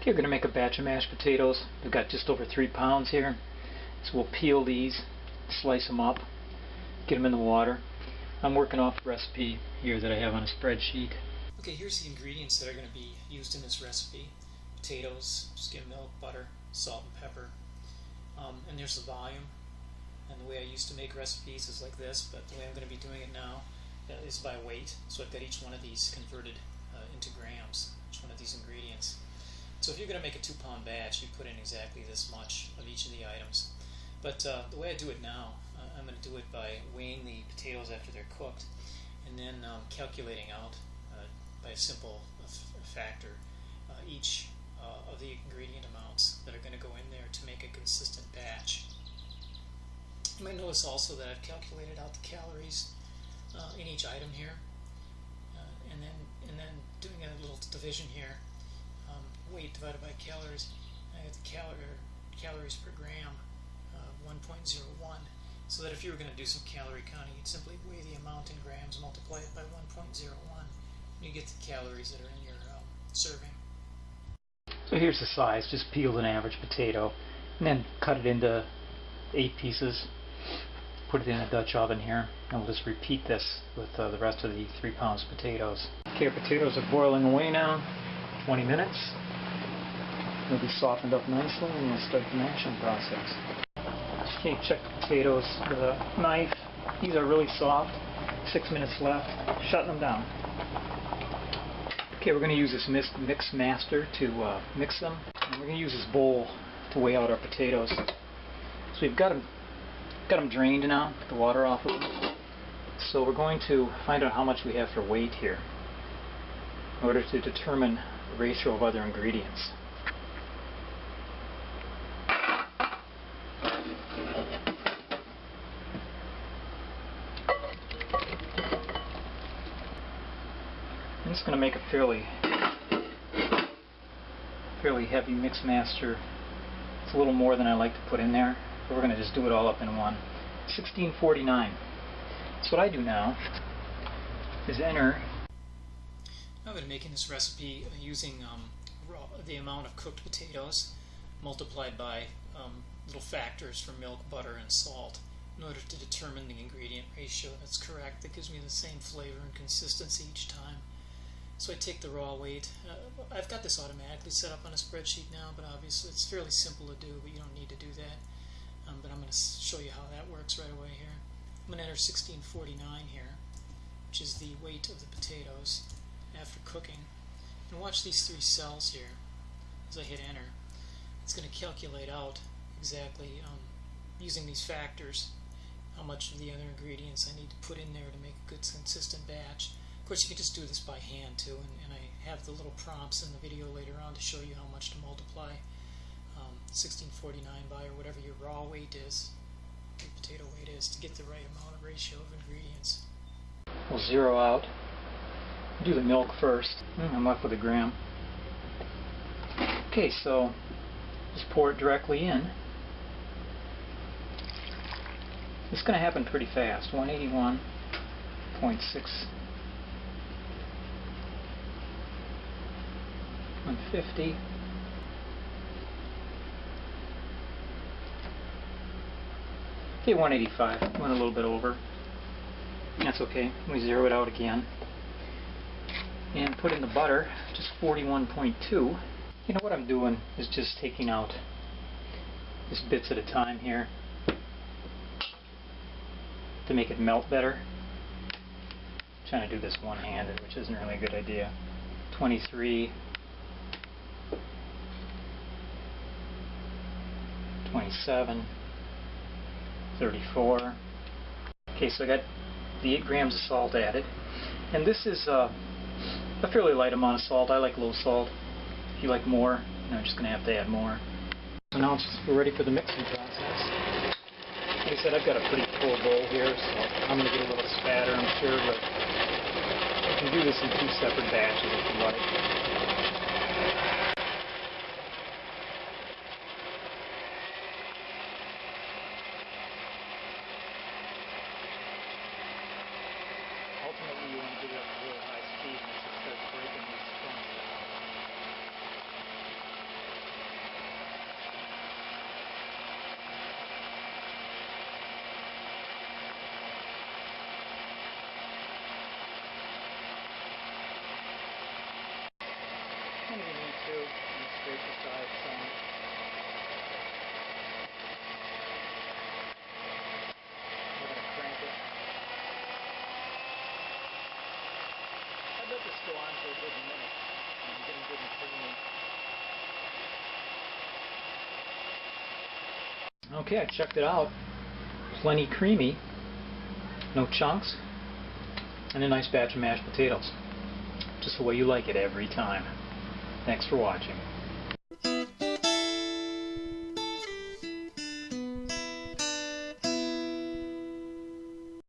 Okay, we're going to make a batch of mashed potatoes. We've got just over 3 pounds here. So we'll peel these, slice them up, get them in the water. I'm working off a recipe here that I have on a spreadsheet. Okay, here's the ingredients that are going to be used in this recipe. Potatoes, skim milk, butter, salt and pepper. And there's the volume. And the way I used to make recipes is like this, but the way I'm going to be doing it now is by weight. So I've got each one of these converted into grams, each one of these ingredients. So if you're going to make a 2-pound batch, you put in exactly this much of each of the items. But the way I do it now, I'm going to do it by weighing the potatoes after they're cooked, and then calculating out by a simple factor each of the ingredient amounts that are going to go in there to make a consistent batch. You might notice also that I've calculated out the calories in each item here, and then doing a little division here. Weight divided by calories, I get the calories per gram, 1.01. So that if you were going to do some calorie counting, you'd simply weigh the amount in grams, multiply it by 1.01, and you get the calories that are in your serving. So here's the size. Just peel an average potato, and then cut it into 8 pieces. Put it in a Dutch oven here, and we'll just repeat this with the rest of the 3 pounds of potatoes. Okay, our potatoes are boiling away now. 20 minutes. They'll be softened up nicely, and we'll start the mashing process. Okay, check the potatoes with a knife. These are really soft. 6 minutes left. Shutting them down. Okay, we're going to use this Mix Master to mix them. And we're going to use this bowl to weigh out our potatoes. So we've got them drained now. Get the water off of them. So we're going to find out how much we have for weight here in order to determine the ratio of other ingredients. I'm just going to make a fairly heavy Mix Master. It's a little more than I like to put in there, but we're going to just do it all up in one. 1649. So what I do now is enter. I'm going to be making this recipe using the amount of cooked potatoes multiplied by little factors for milk, butter, and salt in order to determine the ingredient ratio that's correct, that gives me the same flavor and consistency each time. So I take the raw weight. I've got this automatically set up on a spreadsheet now, but obviously it's fairly simple to do, but you don't need to do that. But I'm going to show you how that works right away here. I'm going to enter 1649 here, which is the weight of the potatoes after cooking. And watch these 3 cells here as I hit enter. It's going to calculate out exactly, using these factors, how much of the other ingredients I need to put in there to make a good consistent batch. Of course, you can just do this by hand too, and I have the little prompts in the video later on to show you how much to multiply 1649 by, or whatever your raw weight is, your potato weight is, to get the right amount of ratio of ingredients. We'll zero out. Do the milk first. I'm left with a gram. Okay, so just pour it directly in. It's going to happen pretty fast. 181.6. 150. Okay, 185. Went a little bit over. That's okay. We zero it out again. And put in the butter, just 41.2. You know what I'm doing is just taking out just bits at a time here to make it melt better. I'm trying to do this one-handed, which isn't really a good idea. 23. 27, 34. Okay, so I got the 8 grams of salt added, and this is a fairly light amount of salt. I like low salt. If you like more, I'm just going to have to add more. So now we're ready for the mixing process. Like I said, I've got a pretty full bowl here, so I'm going to get a little spatter, I'm sure, but you can do this in 2 separate batches if you like. Ultimately, you want to do that at a really high speed once it starts breaking these chunks. too. And scrape the sides some. We're going to crank it. I'd let this go on for a good minute. I'm getting good and creamy. Okay, I checked it out. Plenty creamy. No chunks. And a nice batch of mashed potatoes. Just the way you like it every time. Thanks for watching.